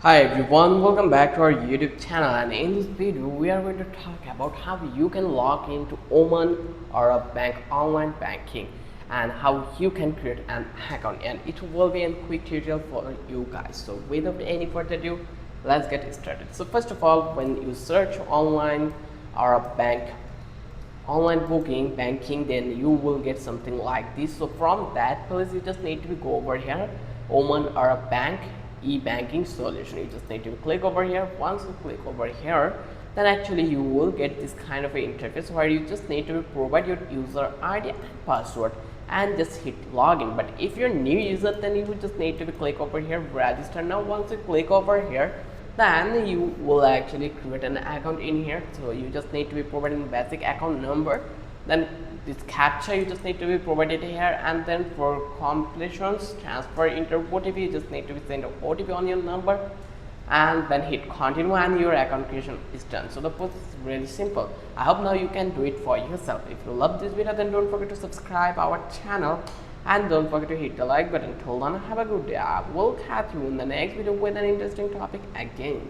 Hi everyone, welcome back to our YouTube channel, and in this video we are going to talk about how you can log into Oman Arab Bank online banking and how you can create an account, and it will be a quick tutorial for you guys. So without any further ado, let's get started. So first of all, when you search online Arab Bank online booking banking, then you will get something like this. So from that place you just need to go over here, Oman Arab Bank e-banking solution. You just need to click over here. Once you click over here, then actually you will get this kind of an interface where you just need to provide your user ID and password and just hit login. But if you're new user, then you just need to click over here, register now. Once you click over here, then you will actually create an account in here. So you just need to be providing basic account number, then this captcha you just need to be provided here, and then for completions transfer enter OTP, you just need to be send a OTP on your number and then hit continue, and your account creation is done. So the process is really simple. I hope now you can do it for yourself. If you love this video, then don't forget to subscribe our channel and don't forget to hit the like button. Till then, have a good day. I will catch you in the next video with an interesting topic again.